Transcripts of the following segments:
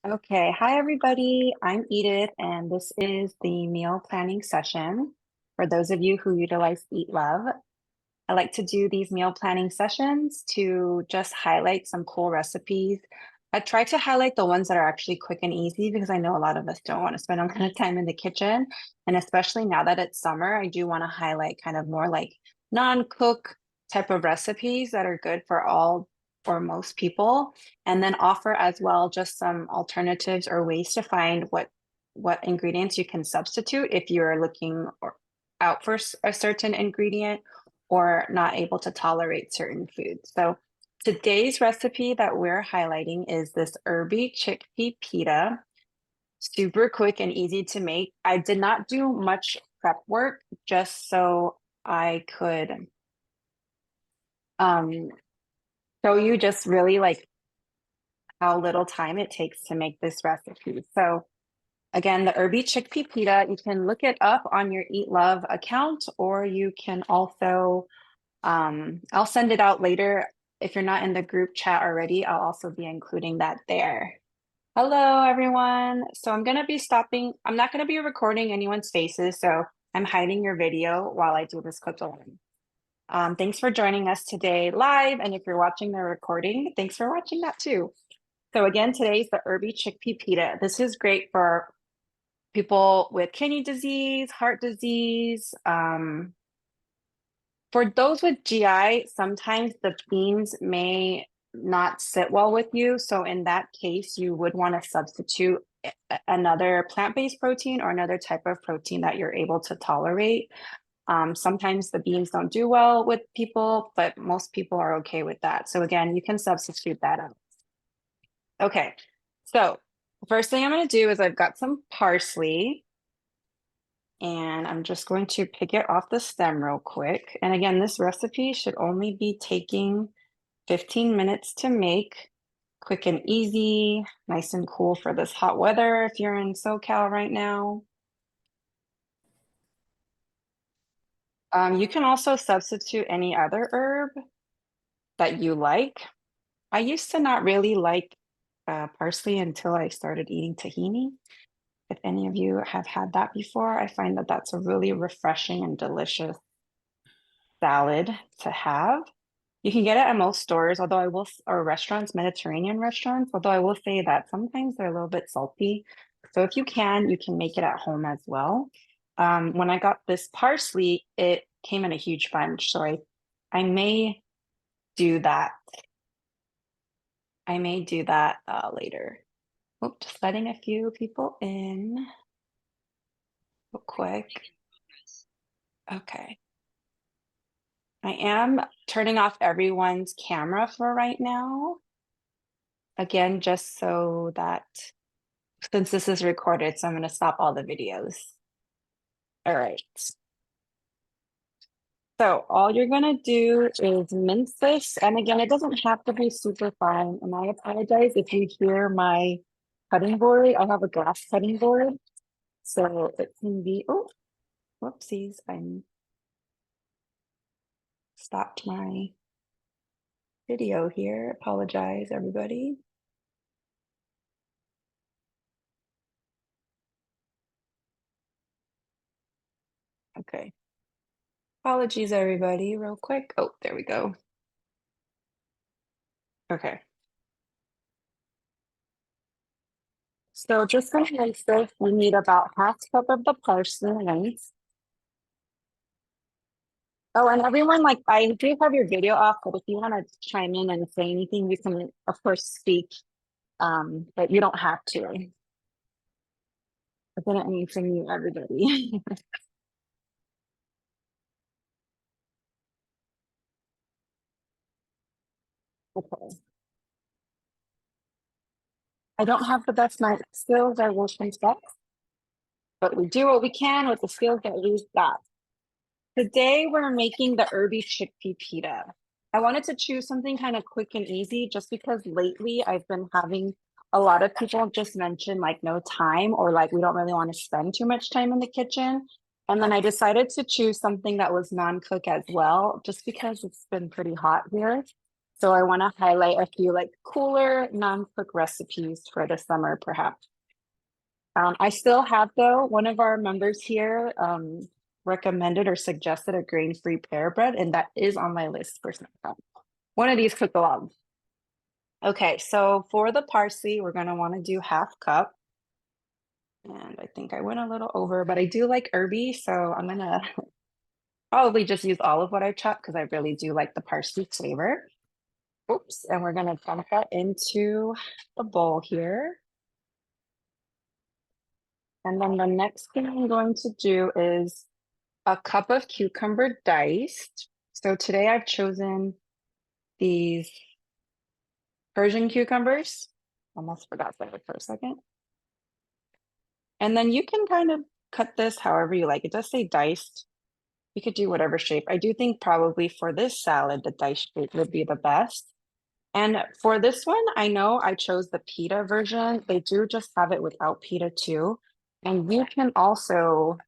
Okay, hi everybody. I'm Edith, and this is the meal planning session. For those of you who utilize EatLove, I like to do these meal planning sessions to just highlight some cool recipes. I try to highlight the ones that are actually quick and easy because I know a lot of us don't want to spend a lot of time in the kitchen. And especially now that it's summer, I do want to highlight kind of more like non-cook type of recipes that are good for all or most people, and then offer as well just some alternatives or ways to find what ingredients you can substitute if you're looking out for a certain ingredient or not able to tolerate certain foods. So today's recipe that we're highlighting is this Herby Chickpea Pita. Super quick and easy to make. I did not do much prep work just so I could um, show you just really like how little time it takes to make this recipe. So again, the Herby Chickpea Pita, you can look it up on your EatLove account, or you can also I'll send it out later. If you're not in the group chat already, I'll also be including that there. Hello, everyone. So I'm going to be stopping. I'm not going to be recording anyone's faces, so I'm hiding your video while I do this cook along. Thanks for joining us today live. And if you're watching the recording, thanks for watching that too. So again, today's the Herby Chickpea Pita. This is great for people with kidney disease, heart disease, for those with GI, sometimes the beans may not sit well with you. So in that case, you would want to substitute another plant-based protein or another type of protein that you're able to tolerate. Sometimes the beans don't do well with people, but most people are okay with that. So again, you can substitute that out. Okay, so the first thing I'm going to do is I've got some parsley. And I'm just going to pick it off the stem real quick. And again, this recipe should only be taking 15 minutes to make. Quick and easy, nice and cool for this hot weather if you're in SoCal right now. You can also substitute any other herb that you like. I used to not really like parsley until I started eating tahini. If any of you have had that before, I find that that's a really refreshing and delicious salad to have. You can get it at most stores, although or restaurants, Mediterranean restaurants, although I will say that sometimes they're a little bit salty. So if you can make it at home as well. When I got this parsley, it came in a huge bunch. So I may do that. I may do that later. Oh, just letting a few people in real quick. Okay. I am turning off everyone's camera for right now. Again, just so that since this is recorded, so I'm going to stop all the videos. All right. So all you're going to do is mince this. And again, it doesn't have to be super fine. And I apologize if you hear my cutting board. I have a glass cutting board. So it can be, oh, whoopsies. I stopped my video here. Apologize, everybody. Okay. Apologies, everybody, real quick. Oh, there we go. Okay. So just for mince this, we need about half cup of the parsley mince. Oh, and everyone, like I do have your video off, but if you want to chime in and say anything, you can of course speak. But you don't have to. I didn't mean to mute everybody. Okay. I don't have the best night skills, I will confess, but we do what we can with the skills that we've got. Today we're making the Herby Chickpea Pita. I wanted to choose something kind of quick and easy just because lately I've been having a lot of people just mention like no time or like we don't really want to spend too much time in the kitchen. And then I decided to choose something that was non-cook as well, just because it's been pretty hot here. So I want to highlight a few like cooler non-cook recipes for the summer, perhaps. I still have though, one of our members here recommended or suggested a grain-free pear bread, and that is on my list for snack time. One of these cook along. Okay, so for the parsley, we're gonna want to do half cup. And I think I went a little over, but I do like herby, so I'm gonna probably just use all of what I chopped because I really do like the parsley flavor. Oops, and we're gonna dump that into the bowl here. And then the next thing I'm going to do is a cup of cucumber diced. So today I've chosen these Persian cucumbers. Almost forgot that for a second. And then you can kind of cut this however you like. It does say diced. You could do whatever shape. I do think probably for this salad, the diced shape would be the best. And for this one, I know I chose the pita version. They do just have it without pita too. And you can also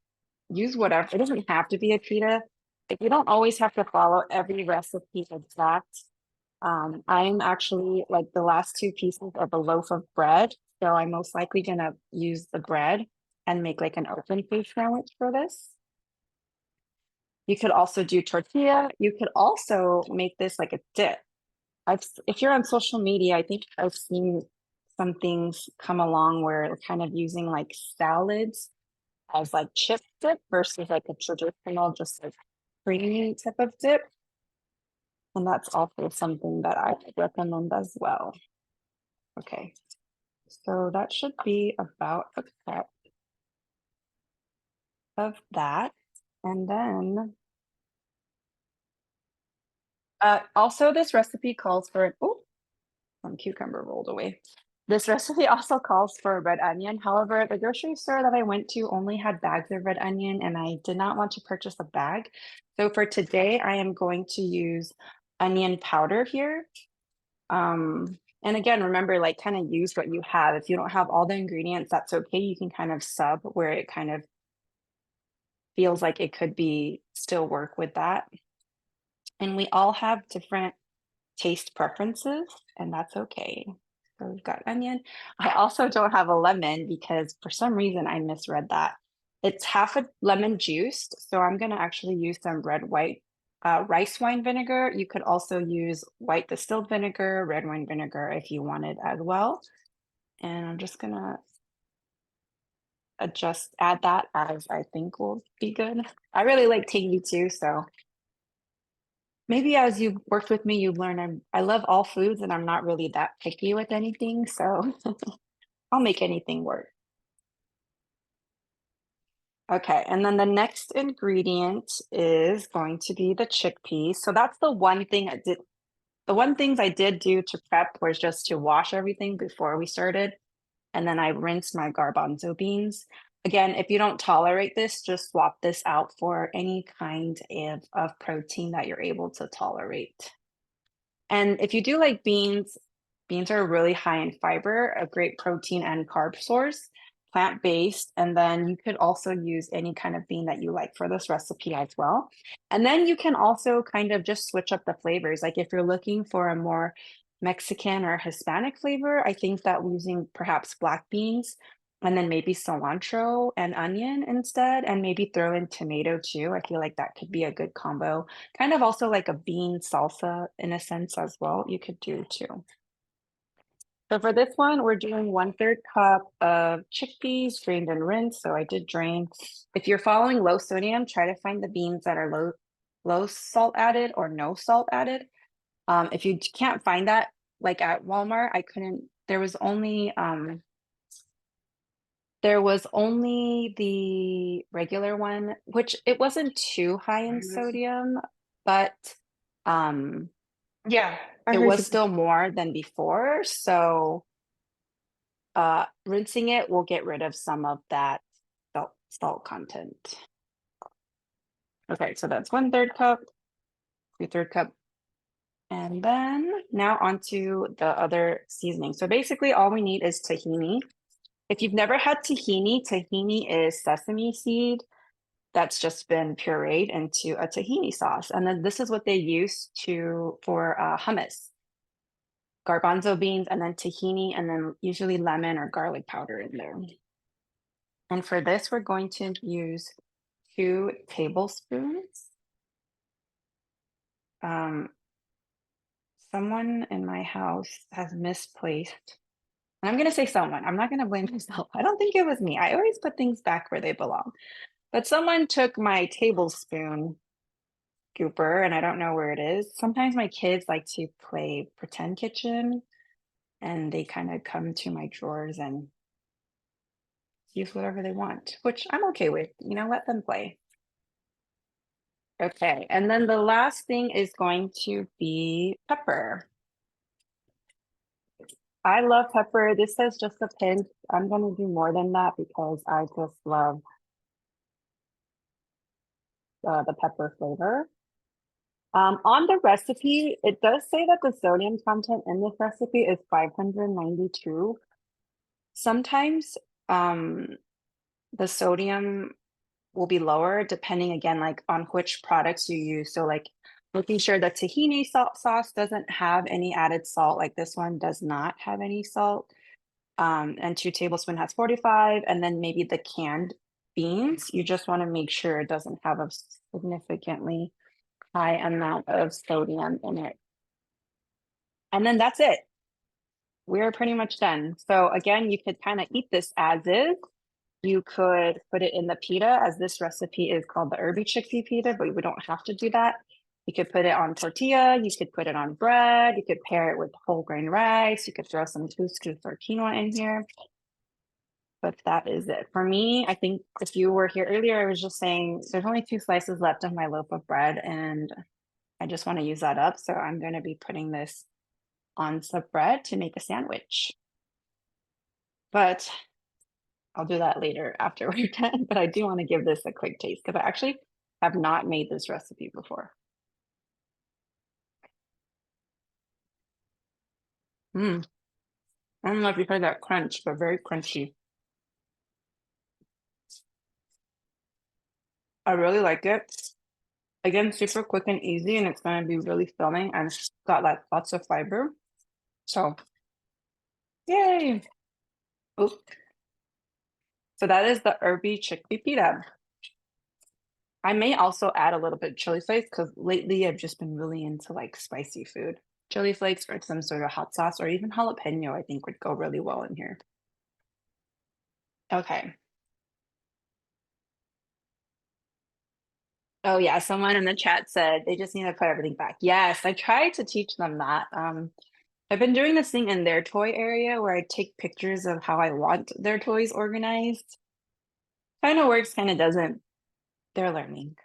use whatever. It doesn't have to be a pita. You don't always have to follow every recipe exact. I'm actually like the last two pieces of a loaf of bread. So I'm most likely gonna use the bread and make like an open face sandwich for this. You could also do tortilla. You could also make this like a dip. If you're on social media, I think I've seen some things come along where they're kind of using like salads as like chip dip versus like a traditional just like creamy type of dip. And that's also something that I recommend as well. Okay, so that should be about a cup of that. And then also this recipe calls for, oh, some cucumber rolled away. This recipe also calls for red onion. However, the grocery store that I went to only had bags of red onion, and I did not want to purchase a bag. So for today, I am going to use onion powder here. And again, remember, like kind of use what you have. If you don't have all the ingredients, that's okay. You can kind of sub where it kind of feels like it could be still work with that. And we all have different taste preferences, and that's okay. So we've got onion. I also don't have a lemon because for some reason I misread that. It's half a lemon juiced, so I'm gonna actually use some red white rice wine vinegar. You could also use white distilled vinegar, red wine vinegar if you wanted as well. And I'm just gonna add that as I think will be good. I really like tangy too, so maybe as you've worked with me, you've learned I love all foods and I'm not really that picky with anything, so I'll make anything work. Okay, and then the next ingredient is going to be the chickpeas. So that's the one thing I did. The one things I did do to prep was just to wash everything before we started. And then I rinsed my garbanzo beans. Again, if you don't tolerate this, just swap this out for any kind of protein that you're able to tolerate. And if you do like beans, beans are really high in fiber, a great protein and carb source, plant-based. And then you could also use any kind of bean that you like for this recipe as well. And then you can also kind of just switch up the flavors. Like if you're looking for a more Mexican or Hispanic flavor, I think that using perhaps black beans and then maybe cilantro and onion instead, and maybe throw in tomato too. I feel like that could be a good combo. Kind of also like a bean salsa in a sense as well, you could do too. So for this one, we're doing 1/3 cup of chickpeas drained and rinsed. So I did drain. If you're following low sodium, try to find the beans that are low salt added or no salt added. If you can't find that, like at Walmart, I couldn't, there was only the regular one, which it wasn't too high in sodium, but Yeah, I it heard was you. still more than before. So rinsing it will get rid of some of that salt content. Okay, so that's 1/3 cup, 2/3 cup. And then now onto the other seasoning. So basically all we need is tahini. If you've never had tahini, tahini is sesame seed that's just been pureed into a tahini sauce. And then this is what they use for hummus. garbanzo beans, and then tahini, and then usually lemon or garlic powder in there. And for this, we're going to use 2 tablespoons. Someone in my house has misplaced, and I'm going to say someone, I'm not going to blame myself. I don't think it was me. I always put things back where they belong. But someone took my tablespoon scooper, and I don't know where it is. Sometimes my kids like to play pretend kitchen, and they kind of come to my drawers and use whatever they want, which I'm okay with. Let them play. Okay, and then the last thing is going to be pepper. I love pepper. This says just a pinch. I'm going to do more than that because I just love the pepper flavor. On the recipe, it does say that the sodium content in this recipe is 592. Sometimes the sodium will be lower depending again like on which products you use. So like making sure the tahini salt sauce doesn't have any added salt, like this one does not have any salt. And 2 tablespoons has 45, and then maybe the canned beans, you just want to make sure it doesn't have a significantly high amount of sodium in it. And then that's it. We're pretty much done. So again, you could kind of eat this as is. You could put it in the pita, as this recipe is called the Herby Chickpea Pita, but we don't have to do that. You could put it on tortilla, you could put it on bread, you could pair it with whole grain rice, you could throw some couscous or quinoa in here. But that is it. For me, I think if you were here earlier, I was just saying there's only 2 slices left of my loaf of bread, and I just want to use that up. So I'm going to be putting this on some bread to make a sandwich. But I'll do that later after we're done. But I do want to give this a quick taste because I actually have not made this recipe before. I don't know if you heard that crunch, but very crunchy. I really like it. Again, super quick and easy, and it's going to be really filling, and it's got like lots of fiber. So, yay! Oops. So that is the Herby Chickpea Pita. I may also add a little bit of chili flakes because lately I've just been really into like spicy food. Chili flakes or some sort of hot sauce or even jalapeno, I think would go really well in here. Okay. Oh yeah, someone in the chat said they just need to put everything back. Yes, I tried to teach them that. I've been doing this thing in their toy area where I take pictures of how I want their toys organized. Kind of works, kind of doesn't. They're learning.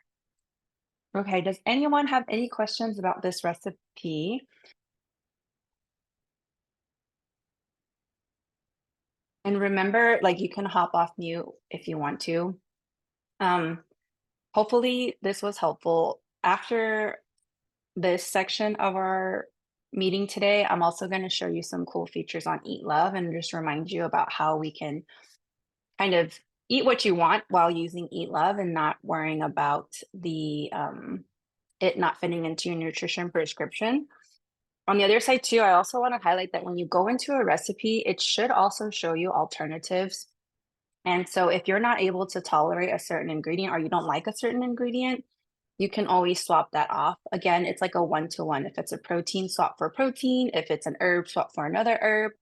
Okay, does anyone have any questions about this recipe? And remember, like you can hop off mute if you want to. Hopefully this was helpful. After this section of our meeting today, I'm also going to show you some cool features on EatLove and just remind you about how we can kind of eat what you want while using EatLove and not worrying about the it not fitting into your nutrition prescription. On the other side too, I also want to highlight that when you go into a recipe, it should also show you alternatives. And so if you're not able to tolerate a certain ingredient or you don't like a certain ingredient, you can always swap that off. Again, it's like a 1-to-1. If it's a protein, swap for protein. If it's an herb, swap for another herb.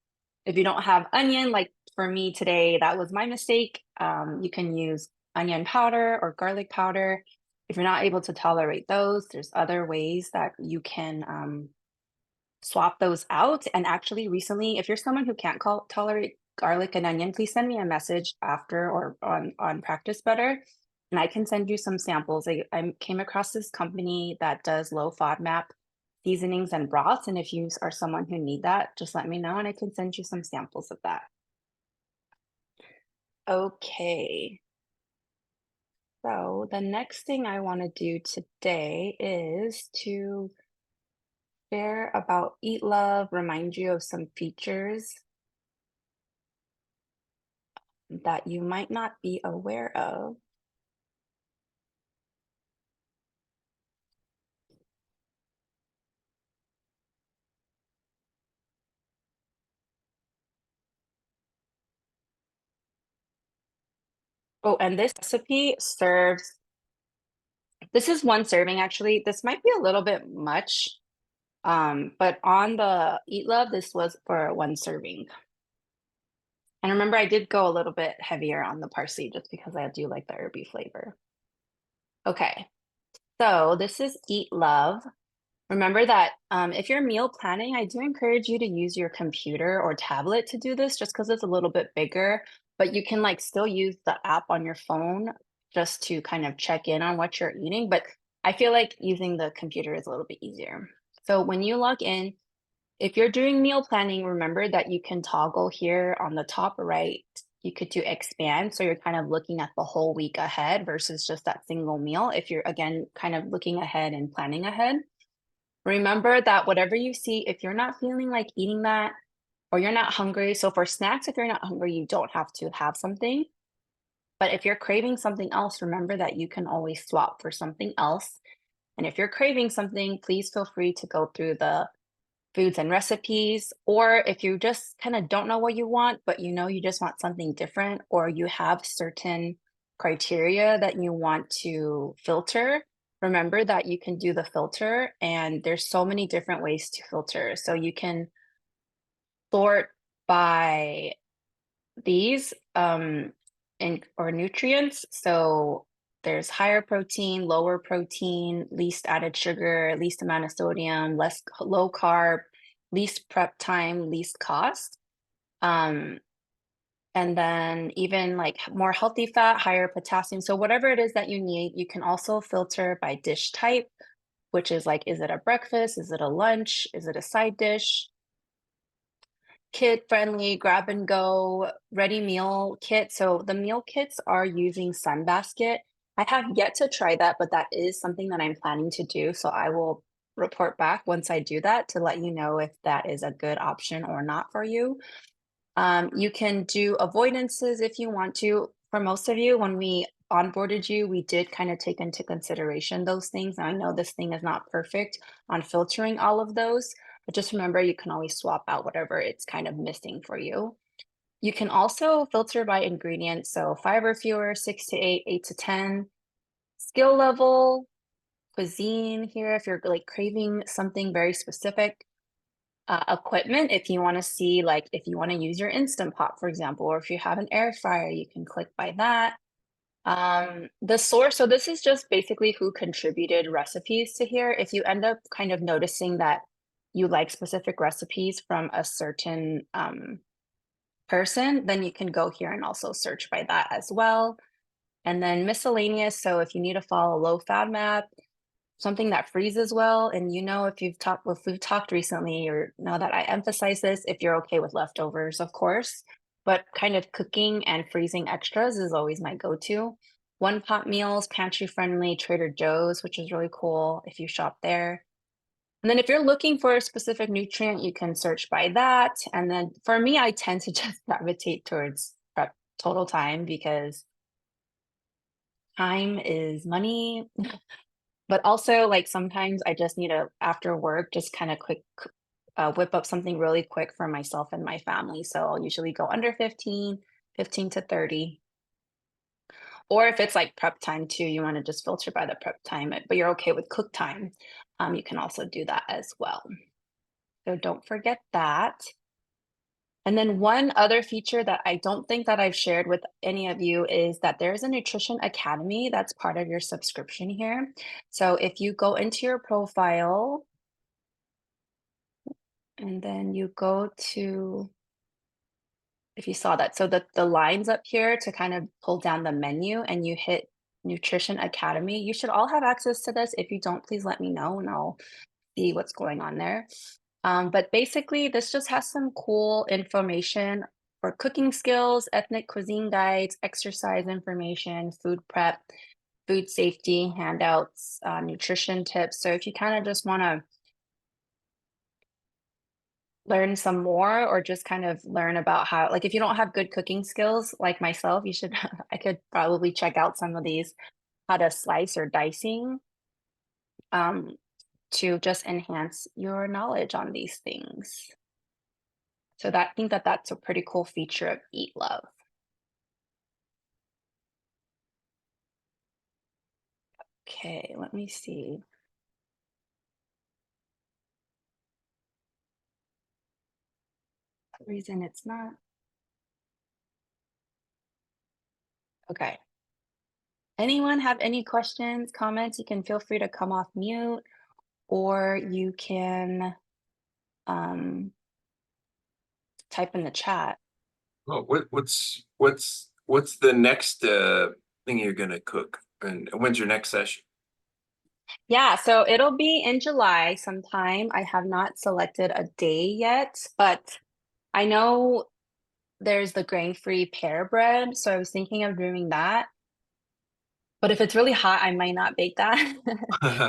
If you don't have onion, like for me today, that was my mistake. You can use onion powder or garlic powder. If you're not able to tolerate those, there's other ways that you can swap those out. And actually recently, if you're someone who can't tolerate garlic and onion, please send me a message after or on Practice Better, and I can send you some samples. I came across this company that does low FODMAP seasonings and broths, and if you are someone who need that, just let me know and I can send you some samples of that. Okay. So the next thing I want to do today is to share about EatLove, remind you of some features that you might not be aware of. Oh, and this recipe serves, this is one serving actually. This might be a little bit much, but on the Eat Love, this was for one serving. And remember, I did go a little bit heavier on the parsley just because I do like the herby flavor. Okay, so this is Eat Love. Remember that if you're meal planning, I do encourage you to use your computer or tablet to do this just because it's a little bit bigger, but you can like still use the app on your phone just to kind of check in on what you're eating. But I feel like using the computer is a little bit easier. So when you log in, if you're doing meal planning, remember that you can toggle here on the top right. You could do expand. So you're kind of looking at the whole week ahead versus just that single meal. If you're, again, kind of looking ahead and planning ahead. Remember that whatever you see, if you're not feeling like eating that or you're not hungry, so for snacks, if you're not hungry, you don't have to have something. But if you're craving something else, remember that you can always swap for something else. And if you're craving something, please feel free to go through the foods and recipes. Or if you just kind of don't know what you want, but you know you just want something different, or you have certain criteria that you want to filter, remember that you can do the filter and there's so many different ways to filter. So you can sort by these or nutrients. So there's higher protein, lower protein, least added sugar, least amount of sodium, less low carb, least prep time, least cost. Um, and then even like more healthy fat, higher potassium. So whatever it is that you need, you can also filter by dish type, which is like, is it a breakfast? Is it a lunch? Is it a side dish? Kid friendly, grab and go, ready meal kit. So the meal kits are using Sunbasket. I have yet to try that, but that is something that I'm planning to do. So I will report back once I do that to let you know if that is a good option or not for you. You can do avoidances if you want to. For most of you, when we onboarded you, we did kind of take into consideration those things. And I know this thing is not perfect on filtering all of those, but just remember you can always swap out whatever it's kind of missing for you. You can also filter by ingredient. So five or fewer, six to eight, eight to 10, skill level, cuisine here, if you're like craving something very specific, equipment, if you want to see, like, if you want to use your Instant Pot, for example, or if you have an air fryer, you can click by that. The source, so this is just basically who contributed recipes to here. If you end up kind of noticing that you like specific recipes from a certain person, then you can go here and also search by that as well. And then miscellaneous, so if you need to follow low FODMAP, something that freezes well. And you know, if we've talked recently, or know that I emphasize this, if you're okay with leftovers, of course, but kind of cooking and freezing extras is always my go-to. One pot meals, pantry friendly, Trader Joe's, which is really cool if you shop there. And then if you're looking for a specific nutrient, you can search by that. And then for me, I tend to just gravitate towards prep total time because time is money. But also, like, sometimes I just need to, after work, just kind of quick whip up something really quick for myself and my family. So I'll usually go under 15, 15 to 30. Or if it's like prep time too, you want to just filter by the prep time, but you're okay with cook time, you can also do that as well. So don't forget that. And then one other feature that I don't think that I've shared with any of you is that there's a Nutrition Academy that's part of your subscription here. So if you go into your profile and then you go to, if you saw that, so the lines up here to kind of pull down the menu and you hit Nutrition Academy, you should all have access to this. If you don't, please let me know and I'll see what's going on there. But basically, this just has some cool information for cooking skills, ethnic cuisine guides, exercise information, food prep, food safety, handouts, nutrition tips. So if you kind of just want to learn some more or just kind of learn about how, like, if you don't have good cooking skills like myself, you should, I could probably check out some of these, how to slice or dicing, um, to just enhance your knowledge on these things. So that, I think that that's a pretty cool feature of EatLove. Okay, let me see. For some reason it's not. Okay. Anyone have any questions, comments? You can feel free to come off mute or you can um, type in the chat. Oh, what's the next thing you're gonna cook? And when's your next session? Yeah, so it'll be in July sometime. I have not selected a day yet, but I know there's the grain-free pear bread, so I was thinking of doing that. But if it's really hot, I might not bake that.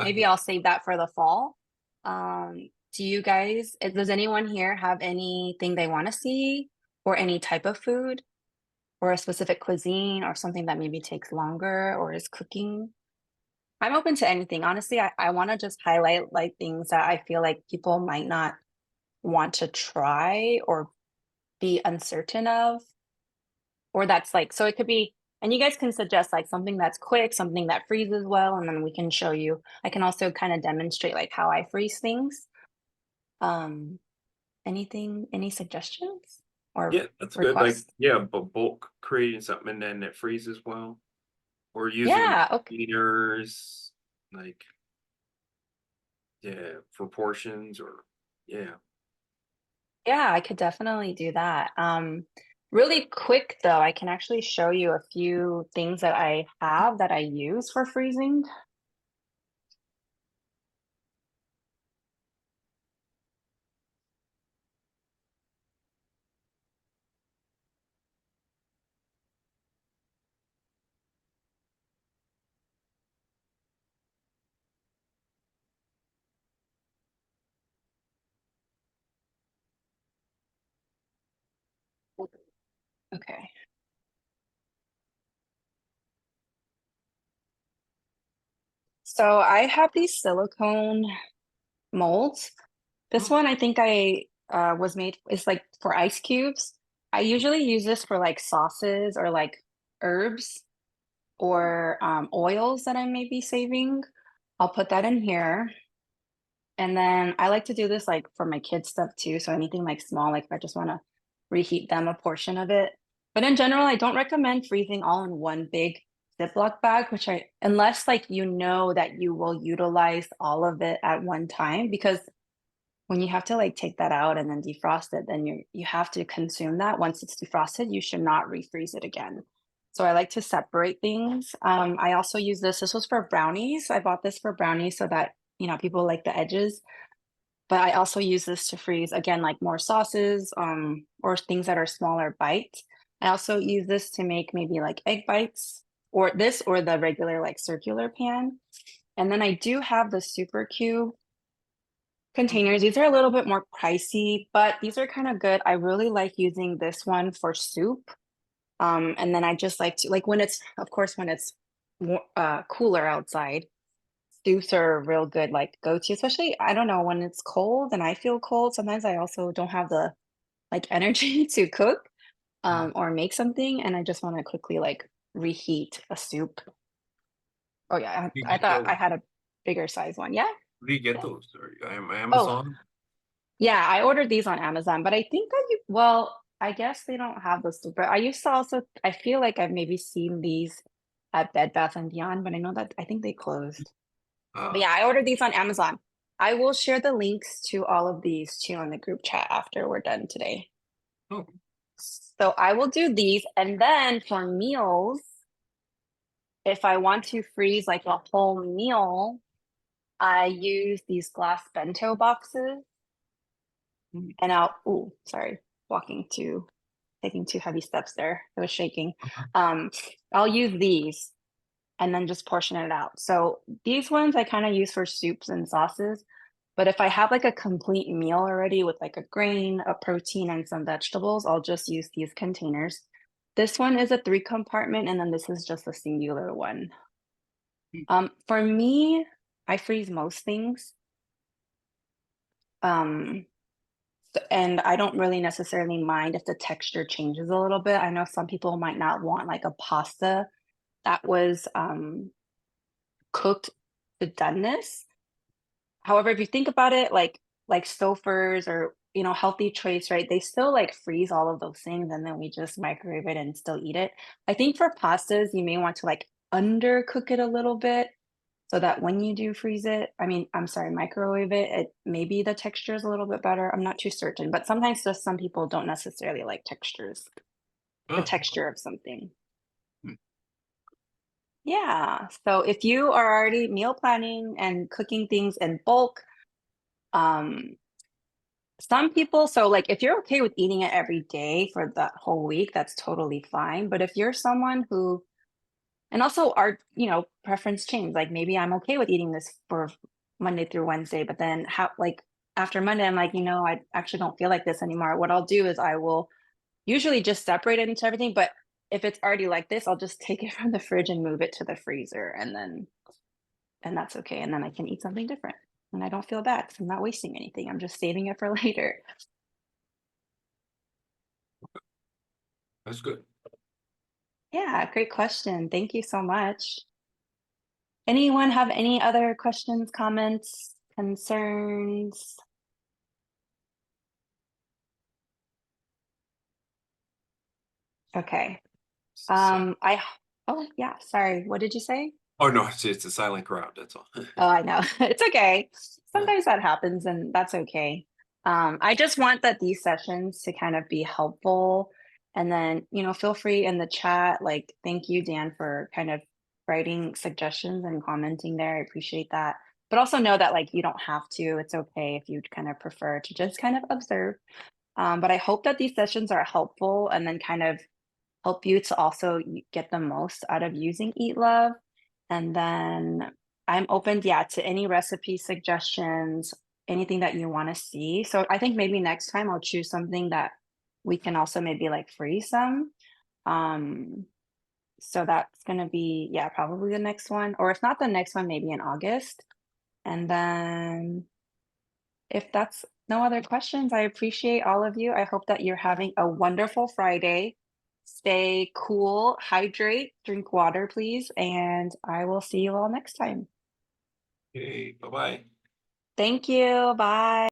Maybe I'll save that for the fall. Do you guys, does anyone here have anything they want to see or any type of food or a specific cuisine or something that maybe takes longer or is cooking? I'm open to anything. Honestly, I want to just highlight like things that I feel like people might not want to try or be uncertain of, or that's like, so it could be, and you guys can suggest like something that's quick, something that freezes well, and then we can show you. I can also kind of demonstrate like how I freeze things. Um, any suggestions or Yeah, that's good. Like, requests? yeah, but bulk creating something and then it freezes well, or using Yeah, okay. containers, like, yeah, for portions, or yeah. Yeah, I could definitely do that. Really quick though, I can actually show you a few things that I have that I use for freezing. Okay. So I have these silicone molds. This Oh, one I think I was made is like for ice cubes. I usually use this for like sauces or like herbs or oils that I may be saving. I'll put that in here. And then I like to do this like for my kids stuff too. So anything like small, like if I just want to reheat them a portion of it. But in general, I don't recommend freezing all in one big Ziploc bag, which I, unless like you know that you will utilize all of it at one time, because when you have to like take that out and then defrost it, then you have to consume that. Once it's defrosted, you should not refreeze it again. So I like to separate things. I also use this. This was for brownies. I bought this for brownies so that people like the edges. But I also use this to freeze again, like more sauces, or things that are smaller bites. I also use this to make maybe like egg bites, or this or the regular like circular pan. And then I do have the super cube containers. These are a little bit more pricey, but these are kind of good. I really like using this one for soup. And then I just like to like when it's of course when it's cooler outside, soups are real good like go-to, especially I don't know when it's cold and I feel cold. Sometimes I also don't have the like energy to cook or make something, and I just want to quickly like reheat a soup. Oh yeah, you I get thought I those? had a bigger size one. Yeah. Where do you get those? Or Oh, Amazon? yeah, I ordered these on Amazon, but I think well, I guess they don't have the super. I used to also, I feel like I've maybe seen these at Bed Bath and Beyond, but I know that I think they closed. But Uh, yeah, I ordered these on Amazon. I will share the links to all of these too on the group chat after we're done today. oh, So I will do these. And then for meals, if I want to freeze like a whole meal, I use these glass bento boxes and sorry, walking too taking two heavy steps there. It was shaking. Um, I'll use these and then just portion it out. So these ones I kind of use for soups and sauces. But if I have like a complete meal already with like a grain, a protein, and some vegetables, I'll just use these containers. This one is a 3 compartment, and then this is just a singular one. For me, I freeze most things. Um, and I don't really necessarily mind if the texture changes a little bit. I know some people might not want like a pasta that was cooked to doneness. However, if you think about it, like Stouffer's or healthy choice, right? They still like freeze all of those things and then we just microwave it and still eat it. I think for pastas, you may want to like undercook it a little bit so that when you do freeze it, I'm sorry, microwave it, maybe the texture is a little bit better. I'm not too certain, but sometimes just some people don't necessarily like the Oh, texture of something. hmm. Yeah. So if you are already meal planning and cooking things in bulk, um, some people, so like if you're okay with eating it every day for that whole week, that's totally fine. But if you're someone who, and also our, preference change, like maybe I'm okay with eating this for Monday through Wednesday, but then how, like after Monday, I'm like, I actually don't feel like this anymore. What I'll do is I will usually just separate it into everything. But if it's already like this, I'll just take it from the fridge and move it to the freezer and that's okay. And then I can eat something different. And I don't feel bad because I'm not wasting anything. I'm just saving it for later. That's good. Yeah, great question. Thank you so much. Anyone have any other questions, comments, concerns? Okay. I oh yeah, sorry. What did you say? Oh no, it's a silent crowd. That's all. Oh, I know. It's okay. Sometimes that happens and that's okay. I just want that these sessions to kind of be helpful. And then, feel free in the chat, like, thank you, Dan, for kind of writing suggestions and commenting there. I appreciate that. But also know that like you don't have to. It's okay if you kind of prefer to just kind of observe. But I hope that these sessions are helpful and then kind of help you to also get the most out of using Eat Love. And then I'm open, yeah, to any recipe suggestions, anything that you want to see. So I think maybe next time I'll choose something that we can also maybe like freeze some. Um, so that's gonna be, yeah, probably the next one. Or if not the next one, maybe in August. And then if that's no other questions, I appreciate all of you. I hope that you're having a wonderful Friday. Stay cool, hydrate, drink water, please, and I will see you all next time. Okay, bye-bye. Thank you. Bye.